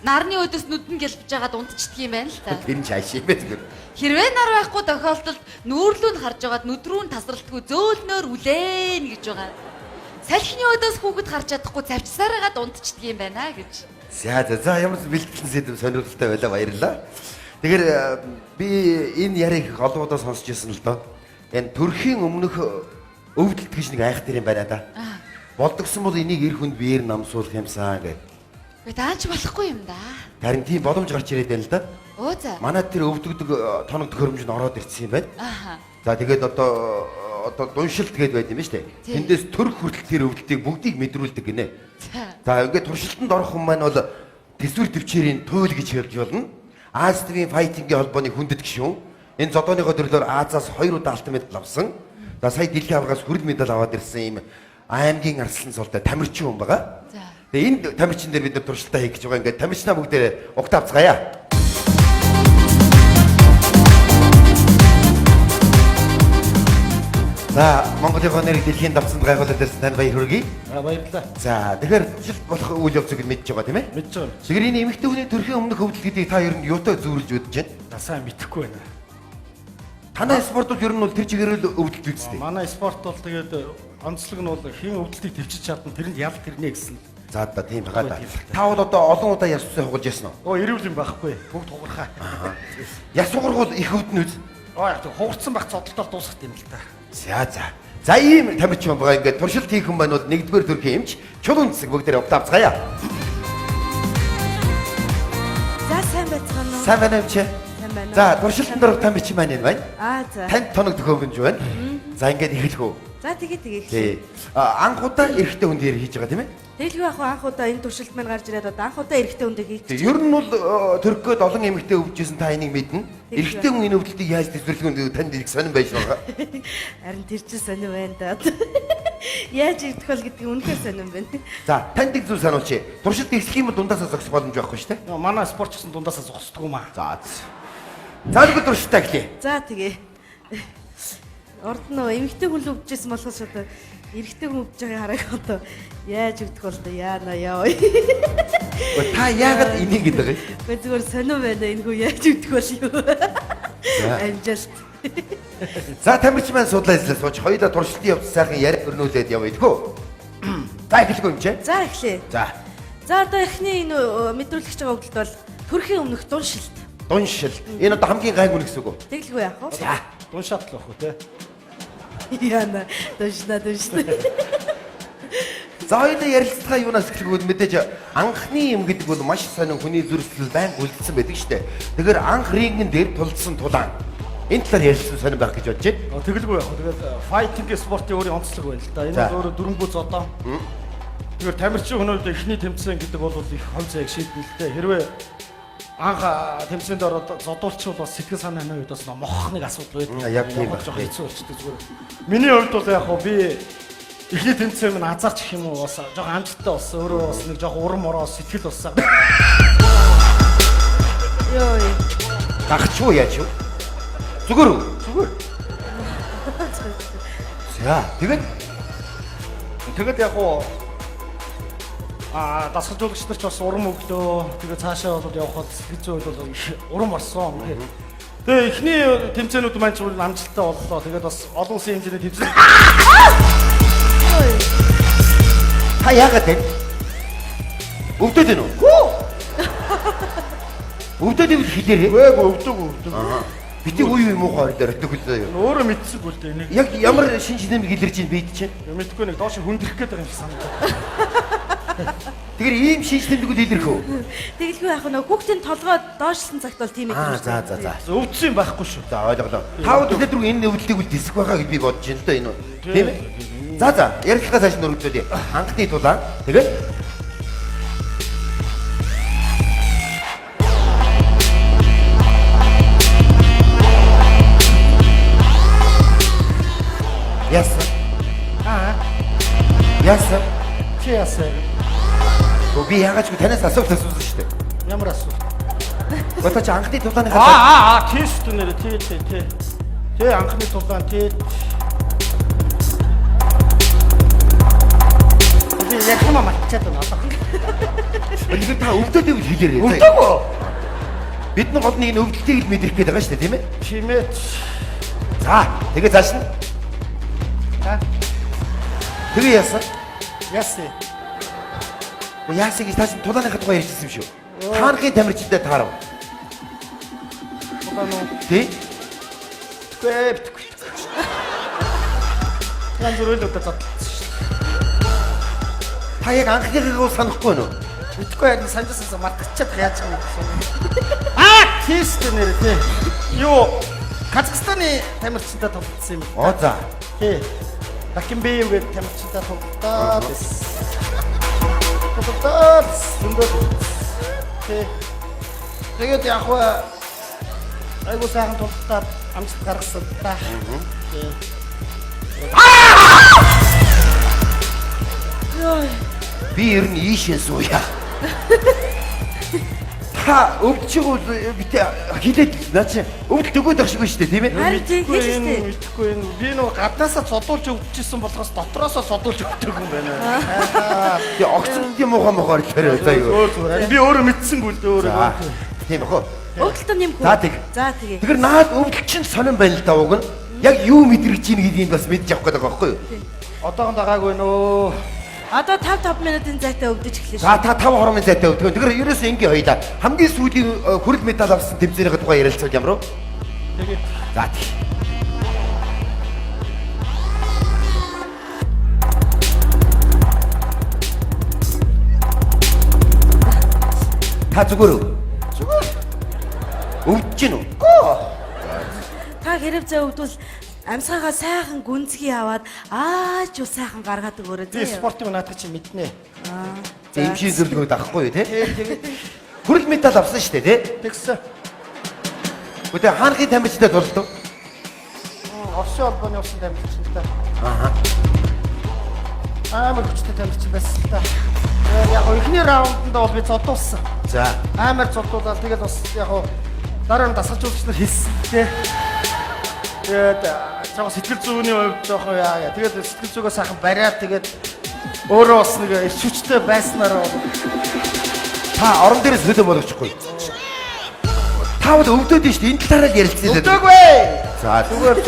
Нарны өдөөс нүдэн гэлбэж байгаад унтчихдаг юм байна л та.
Тэр нь чааш юм бэ зүгээр.
Хэрвээ нар байхгүй тохиолдолд нүүрлүү нь харж байгаад нүд рүү нь тасралтгүй зөөлнөөр үлээн гэж байгаа. Салхины өдөөс хүүхэд харж чадахгүй завчсараагаад унтчихдаг юм байна гэж.
За ямар ч бэлтгэсэн сэдв сонирхолтой байлаа баярлалаа. Тэгэхээр би энэ яриг олоодоо сонсч ирсэн л доо. Энэ төрхийн өмнөх өвдөлт гэж нэг айхтар юм байна да. Болдгсон бол энийг эр хүнд биеэр намсуулах юмсан гэх.
Гэ даанч болохгүй юм да.
Харин тийм боломж гарч ирээд байна л да.
Оо за.
Манайд тэр өвдөгдөг тоног төхөөрөмж нь ороод ирсэн юм байна.
Ааха.
За тэгээд одоо дуншилт гээд байд юм ба штэ. Тэндээс төрх хүртэл тэр өвдөлтийг бүгдийг мэдрүүлдэг гинэ. За ингээд туршилтанд орох хүн маань бол төсвөр төвчээрийн туйл гэж хэлж болно. Аз тв-ийн файтингийн холбооны хүндэт гишүүн. Энэ зодооныхоо төрлөөр Азаас 2 удаа алтан медаль авсан. За сая дэлхийн аваргаас хүрэл медаль аваад ирсэн юм аймгийн арслан суултай тамирчин хүн байгаа. Тэгээ энэ тамирчин дээр бид нар туршилтаа хийх гэж байгаа. Ингээд тамирчнаа бүгдээ угт авцгаая. За Монголын нэрийг дэлхийн давцанд гайхуулаад ирсэн танд баяр хүргэе.
Баярлалаа.
За тэгэхээр туршилт болох үйл явцыг мэдж байгаа тийм ээ?
Мэдж байгаа.
Тэгэхээр энэ эмэгтэй хүний төрхийн өмнөх өвдөлт гэдгийг та ер нь юутай зүүрлж үзэж байна?
Насаа мэдэхгүй байна.
Танай спорт бол ер нь бол тэр чигээр л өвдөлт үүсдэг.
Манай спорт бол тэгээд онцлог нь бол хийн өвдөлтийг төвчж чадна тэрэнд ял тэрнэ гэсэн.
За да тийм байгаа да. Та бол одоо олон удаа яс усаа хугалж ясан уу?
Эрүүл юм байхгүй. Бүгд хугархаа.
Яс угаргуул их өвдөн үз.
Яг хугарцсан баг цодолтоор дуусах юм л та.
За ийм тамирчин байгаа ингээд туршилт хийх хүн байна бол 1-р төрхийн эмч чулуун цэцэг бүгдээрээ угт авцгаая.
За сайн байцгаана уу?
Сайн байна уу чи?
Сайн байна.
За туршилтанд орох тамирчин маань энэ байна.
За.
Танд тоног төхөөрөмж байна. За ингээд эхлэх үү?
За тэгээ.
Тий. Анхудаа эрэгтэй хүн дээр хийж байгаа тийм ээ?
Тэгэлгүй анх удаа энэ туршилт маань гарч ирээд одоо анх удаа эрэгтэй хүн дээр хийх гэж.
Ер нь бол төрөхөд олон эмэгтэй өвдөжсэн та энийг мэднэ. Эрэгтэй хүн энэ өвдөлтийг яаж төсвөрлөх вэ? Танд их сонирн байж байгаа.
Харин тэр чинь сонир байна да. Яаж игдэх бол гэдэг үнэхээр сонирн байна.
За, танд нэг зүйл сануулчих. Туршилт ихсэх юм бол дундаасаа зогсох боломж байхгүй шүү дээ.
Манай спортч гэсэн дундаасаа зогсдгүй маа.
За. За нэг туршилтаа гэлээ.
За тэгээ. Орд нөө эмэгтэй хүн л өвчжсэн болохоос одоо эрэгтэй хүн өвж байгааг хараг одоо яаж игдэх бол да яана яа.
Та яагаад энийг гэдэг вэ?
Гэхдээ зүгээр сонирн байна энэ хүү яаж игдэх бол юу. Амжилт.
За, тамирч маань судлаа хэлсэн сууч. Хоёулаа туршилтын явц сайхан яриа өрнүүлээд явъя тэхүү. За, эхлэхгүй юм чи.
За эхлэе.
За,
За одоо эхний энэ мэдрүүлэгч байгаа хөлт бол төрхийн өмнөх дуншилт.
дуншил. Энэ одоо хамгийн гайгүй нэг гэсэн үг үү?
Тэглгүй яах вэ?
За,
Дуншаат л бах уу те.
Яна дуншна.
за хоёулаа ярилцлага юунаас эхлэхүүд мэдээж анхны юм гэдэг бол маш сонин хүний зүрхсэл байн үлдсэн байдаг шүү дээ. Тэгэхээр анх рингэн дээр тулдсан тулаан. Энэ талаар ярилцсан сонин байх гэж бодож байна.
Тэгэлгүй яах вэ? Тэгээд файтинг спортын өөрийн онцлог байна л да. Энэ
За.
бол өөрөө дөрөнгөө зодоо. Тэгэхээр тамирчин хүмүүд эхний тэмцээн гэдэг бол их хол зайг шийдэлтэй. Хэрвээ анх тэмцээнд ороод зодуулчихвал бас сэтгэл санааны үед бас мох нэг асуудал байдаг.
Яг тийм
Жохон
байна.
хэцүү болчихдог зүгээр. Миний хувьд бол яг хоо би эхний тэмцээн минь азарч гэх юм уу бас жохон амжилттай болсон. Өөрөө бас нэг жохон урам мороо сэтгэл болсон.
Йоо.
Гахчуу яаж юу? Зүгээр үү? Зүгээр. За,
Тэгээд яг хоо дасгалжуулагч нар ч бас урам өглөө. Тэгээд цаашаа бол явхад хэцүү үед бол урам орсон. Тэгээ эхний тэмцээнүүд маань ч амжилттай боллоо. Тэгээд бас олон улсын хэмжээний тэмцээн.
та яагаад вэ? Өвдөд энэ үү? Өвдөд юм хэлээрээ.
Өвдөг.
Бити үе юм уу хоёр дээр төгөлөө юу?
Өөрөө мэдсэгүй л дээ энийг.
Яг ямар шинж нэмэг илэрж ийн бид чинь.
Мэдгүй нэг доош хүндрэх гээд байгаа юм шиг санагдав.
Тэгэхээр ийм шинж нэмэгүүд илэрх үү?
Тэглгүй яах вэ? Нөгөө хүүхдийн толгой доошлсон цагт бол тийм их юм шүү дээ.
За.
Өвдсөн юм байхгүй шүү.
За ойлголоо. Та өдөр рүү энэ өвдлийг үл диск байгааг би бодож байна л да энэ. Тийм ээ? За, ярилцлага цааш нь өргөжлөө. Анхны тулаан. Тэгээд яасан. Яасан.
Чи яасан?
Би яагаад ч танаас асуулт асуусан шүү дээ.
Ямар асуулт?
Гото ч анхны тулааны хатаа.
Тийм шүү дээ нэрэ тий. Тэ анхны тулаан тий. Би яг хамаа матчаад байна одоо.
Өнөөдөр та өвдөд юм хэлээрээ.
Өвдөг үү?
Бид нар гол нэг энэ өвдөлтийг л мэдрэх гээд байгаа шүү дээ, тийм ээ?
Тийм ээ.
За, тэгээ цааш нь. Тэгээ яасан.
Яасан.
Яасан гэж тааш тулааныхаа тухай ярьчихсан юм шүү. Таанхын тамирчтай таарав.
Тулаан уу?
Тий?
Бэбтгүй. Ян зүрхэл удаа задлаа.
Та яг анхныхаа санахгүй байна уу?
Мэдгүй яг санджаасаа мартчихад яаж юм бэ? Тийш дээ нэрэ тий. Юу Казахстаны тамирчтай тоглосон юм.
Оо за.
Тий. Такимбей гэдэг тамирчтай тоглолтоо. Тий. Тэгээд яг айгуу сайхан тоглолтоо амжилт гаргасан та. Тий.
Би ер нь ийшээ сууя. Та өвдөж битээ хилээд наа чи өвдөлт өгөөд байх шиг байна шүү дээ, тийм ээ?
Харин тийм
Мэдгүй
хэлж
энэ
штэ.
мэдгүй энэ би нөгөө гаднаасаа цодуулж өвдөжсэн болохоос дотроосоо цодуулж өвдөг юм байна.
Тэгээ огцонгийн мохоор ихээр за юу.
Зүгээр. Би өөрөө мэдсэнгүй л дээ өөрөө.
За. Тийм бахо.
Өвдөлтөө нэмэх үү?
За тэг.
За тэгээ.
Тэгэхээр наад өвдөлт чинь сонирн байна л да уг нь. Яг юу мэдрэж ийн гэдгийг бас мэдж авах гэдэг байгаа байхгүй юу?
Одоогонд байгаагүй нөө.
Одоо 5 минутын зайтай өвдөж эхлэв
За
шүү.
та 5 хормын зайтай өвдгөө. Тэгэхээр ерөөсөө ингээ хоёлаа. Хамгийн сүүлийн хүрэл медаль авсан тэмцээнийхээ тухай ярилцвал ямар вэ?
Тэгээ.
За тий. Та зүгээр үү?
Зүгээр.
Өвдөж гин үү?
Та хэрэг зай өвдвөл амсгаагаа сайхан гүнзгий аваад аач юу сайхан гаргаад өгөөрэй
Би
тий.
спортын наадах чи мэднэ.
Ийм шиг зөвлөгөө авахгүй юу те? Хүрэл медаль авсан шүү дээ те?
Тэгсэн.
Гэхдээ хаанхын тамирчтай тоглолт уу?
Орсын холбооны усан тамирчтай.
Аа.
Амар хүчтэй тамирчин байсан л та. Яг ихний раунданд бол би зодуулсан.
За.
Амар зодуулаад тэгээд бас яг дараа нь дасгалж үзэгч нар хэлсэн тий. Тэгээд жоохон сэтгэл зүйн хувьд жоохон яа. Тэгээд сэтгэл зүгөө сайхан бариад тэгээд өөрөө бас нэг эрч хүчтэй байснараа
Та орон дээрээс хөлөө болгочихгүй. Та бол өвдөд нь шүү дээ. Энэ талаараа л ярилцсан л.
өвдөөгүй.
За
Зүгээр.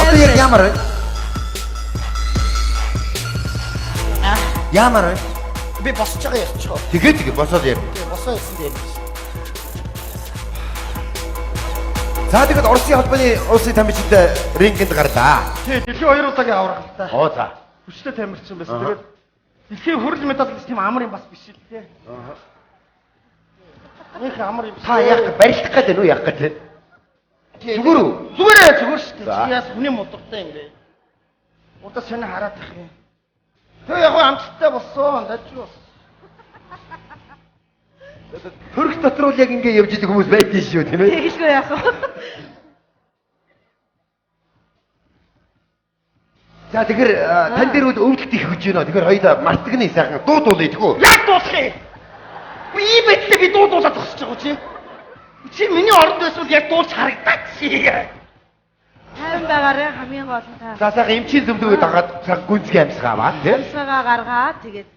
одоо яг ямар вэ? Ямар вэ?
Би босч байгаа ярьчихоо.
Тэгээ босоод яар.
Босоо ярьсан дээр.
За тэгээд Оросын холбооны улсын тамирчид рингенд гарлаа.
Тий, дэлхийн 2 удаагийн аврагтай.
Оо за.
Хүчтэй тамирчин байсан. Тэгээд дэлхийн хүрэл медаль гэж тийм амар юм бас биш л тий. Нэг амар юм.
Та яг барилдах гэдэг нь юу яг гэдэг? Зүгээр үү?
Зүгээр шүү дээ.
За.
Чи яас хүний модортой юм бэ? Удаа сони хараад тах юм. Тэг яг амттай болсон. Дажгүй болсон.
Төрх дотор бол яг ингэ явж идэг хүмүүс байдгийн шүү тийм ээ.
Тэгэлгүй яах вэ?
За тэгэхээр тань дээр үл өвдөлт их хүч байна. Тэгэхээр хоёулаа мартагны сайхан дуудуулъя тэггүй.
Яг дуусах юм. Би ийм байдлаа би дуудуулаад тахсаж байгаа чи. Чи миний оронд байсан яг дуулж харагдаад чи.
Тайван байгаарай хамгийн гол нь та.
За сайхан эмчийн зөвлөгөө дагаад цаг гүнзгий амьсгааваа тийм.
Амсгаа гаргаад тэгээд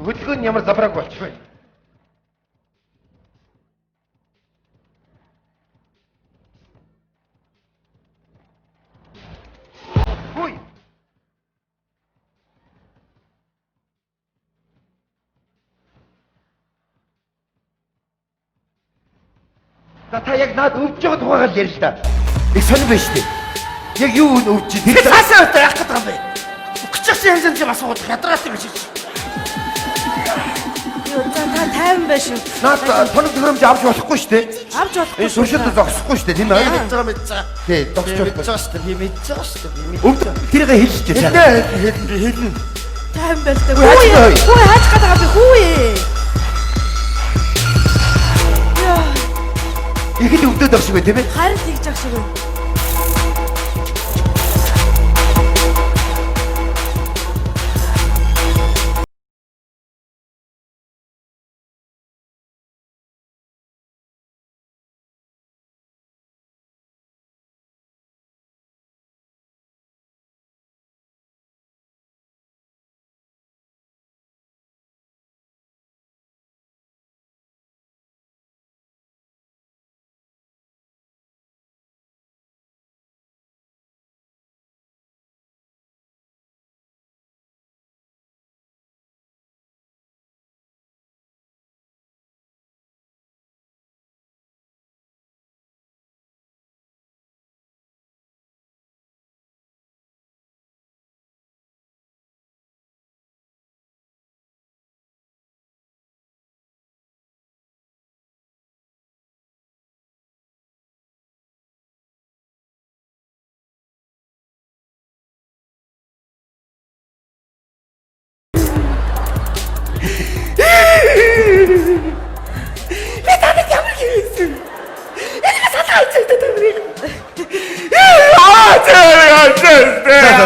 Хөдөлгөөн ямар забрааг болчихвэ? Хүй. За та яг наад өвдөж байгаа тухайгаар л ярил л да. Их сонир байна шүү дээ. Яг юу өвдөж
Тэр цаасаа өтө яах гэдэг юм бэ? Өчигч янз юм асууад хядраатай биш чи.
юу за та тайван байна шүү.
наад тоног төхөөрөмж авч болохгүй шүү дээ.
Авч болохгүй.
Энэ туршилт зогсохгүй шүү дээ. Тийм ээ.
Мэдж байгаа.
Тий, зогсож
Мэдж
болохгүй.
байгаа шүү дээ. Би мэдж байгаа шүү дээ.
Өвдө тэрийг хэлж чаа.
Хэлнэ.
Тайван байна л та.
Хүй, хүй.
Хүү хаач гадаг би хүү. Яа,
Их л өвдөд байх шиг бай тийм ээ.
харин тэгж ах шиг байна.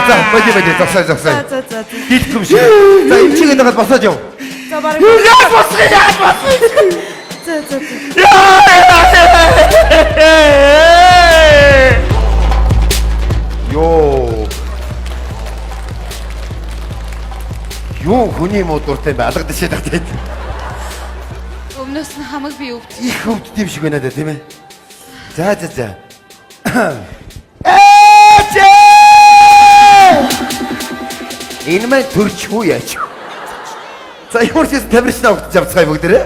За, бади зогсоо.
За.
Дийлдэм шиг. За, эмчигээ дагаад босоод яв.
За бараг.
Яг босгоо.
За.
Юу хүний модуртай алгадаж шатаад байд.
Өмнөөс нь хамаг би өвд.
Их өвддөм шиг байна да тийм ээ. За. Энэ мэн төрчихгүй яач. За ямар ч юм тамирчин авч авцгаая бүгдээрээ.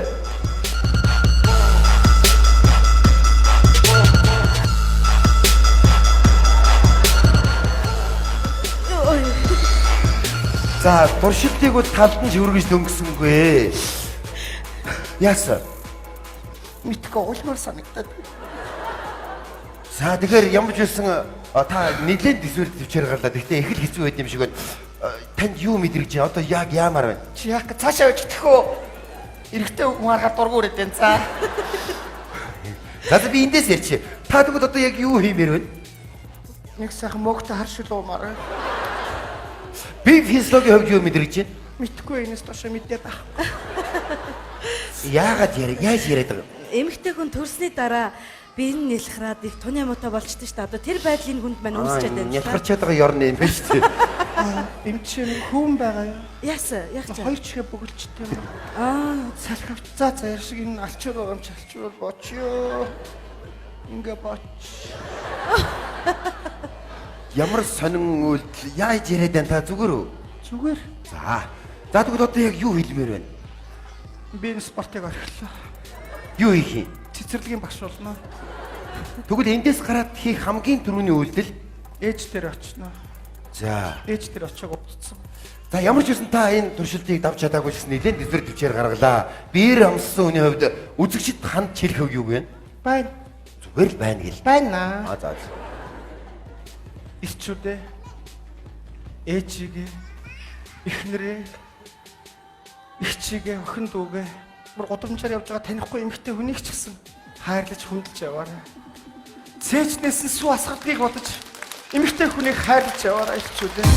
За туршилтыг бол талд нь шүргэж дөнгөсөнгүй. Яасан?
Мэдгүй уулмаар санагдаад.
За тэгэхээр ямар ч байсан та нэлээд төсвөр төвчээр гарлаа. Гэхдээ их л хэцүү байд юм шиг байна. Танд юу мэдрэгч байна? Одоо яг яамаар байна?
Чи яах гэж цаашаа явж тэхөө. Эрэхтэй хүн харахад дургур өгдөн за.
За би эндээс ярьчих. Та тэгвэл одоо яг юу хиймээр вэ?
Нэг сайхан мөгтө харшил уумаар.
Би физиологийн хувьд юу мэдрэж байна?
Мэдхгүй энэс тошоо мэдээд байх.
Яаж яриад байгаа?
Эмэгтэй хүн төрсний дараа биеийн нэлхраад их туны муутай болчтой шүү дээ. Одоо тэр байдлын хүнд маань үүсчихэд байна.
Нялхарчаад байгаа ёрны юм байна шүү дээ.
Эм чинь хүн байгаа юу?
Яасан? Яг ч.
Хоёр чихээ бөглөжтэй юм. Салхивч за яар шиг энэ алчуур байгаа юм чи алчуур боочё. Ингээ боч.
Ямар сонин үйлдэл яаж яриад байна та зүгээр үү?
Зүгээр.
За. За тэгвэл одоо яг юу хэлмээр байна?
Би энэ спортыг орхилоо.
Юу хийх юм?
Цэцэрлэгийн багш болно.
Тэгвэл эндээс гараад хийх хамгийн түрүүний үйлдэл
Ээж дээр очно.
за.
Ээж дээр очиог утцсан.
За ямар ч үсэн та энэ туршилтыг давж чадаагүй гэсэн нэлээд дэвэр төвчээр гаргалаа. Биер амссан хүний хувьд үзэгчд ханд чирэх юу вэ?
Байна.
Зүгээр л байна гэл.
Байна.
За.
Ирчүүдээ. Ээжигээ. Эхнэрээ. Ихчигээ, охин дүүгээ. Бүр гудамжаар явж байгаа танихгүй эмэгтэй хүнийг ч гэсэн хайрлаж хүндэлж яваарай. Цээжнээс нь сүү асгадгийг бодож эмэгтэй хүнийг хайрлаж яваарай ихчүүдээ.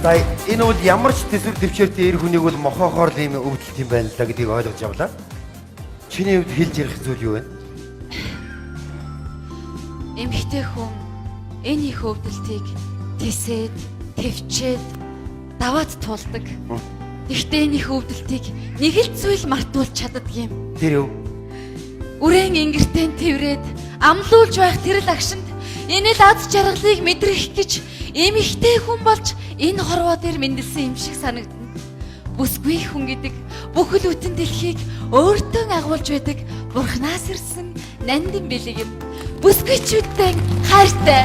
За энэ бол ямар ч төсвөр төвчээртэй эр хүнийг бол мохоохоор л юм өвдөлт юм байна л да гэдгийг ойлгож авлаа. Чиний хувьд хэлж ярих зүйл юу вэ?
Эмэгтэй хүн энэ их өвдөлтийг тисээд, төвчээд, даваад туулдаг. Гэхдээ энэ их өвдөлтийг нэг л зүйл мартуулж чаддаг юм.
Тэр юу?
Үрэн ингэртэн тэрврээд амлуулж байх тэр л агшинд энэ л аз жаргалыг мэдрэх гэж эмэгтэй хүн болж энэ хорвоо дээр мэндэлсэн юм шиг санагдана. Бүсгүй хүн гэдэг бүхэл бүтэн дэлхийг өөртөө агуулж байдаг Бурханаас ирсэн нандин бэлэг юм. Бүсгүйчүүдтэй хайртай.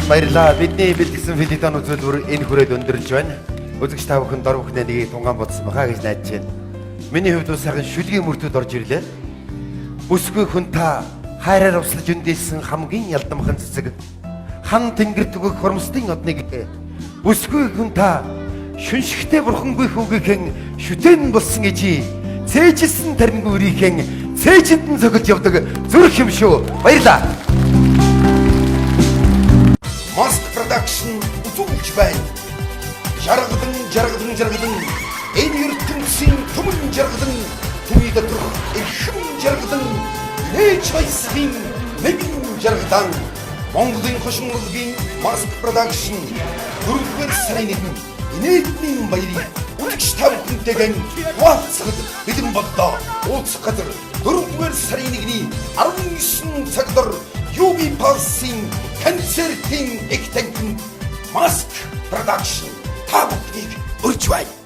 Баярлалаа. Бидний бэлтгэсэн филитон үзүүлбэр энэ хүрээд өндөрлж байна. Үзэгч та бүхэн дор бүхнээ нэгийг тунгаан бодсон баха гэж найдаж байна. Миний хувьд бас сайхан шүлгийн мөртөд орж ирлээ. Бүсгүй хүн та хайраар услаж өндөөсөн хамгийн ялдамхан цэцэг. Хан тэнгэр түгэх хормостын одныг бүсгүй хүн та шүншигтэй бурхангүй хүүгийнхэн шүтэн болсон ээжи цээжилсэн тарнгүрийнхэн цээжинд нь цогж явдаг зүрх юм шүү. Баярлалаа. Mask Production үзүүлж байна. Жаргадан энэ ертөнцийн түмэн жаргадан түүний доторх эрхэм жаргадан нээж байсан нэгэн жаргадан Монголын хошинголгийн Mask Production 4-р сарын 1-нд инээдний баярыг үзэгч та бүхэнтэйгэн хуваалцахад бэлэн боллоо. Уулзах газар 4-р сарын 1-ний 19 цагаар UB Pulse-ийн концертын их танхимд Mask Production та бүхнийг урьж байна.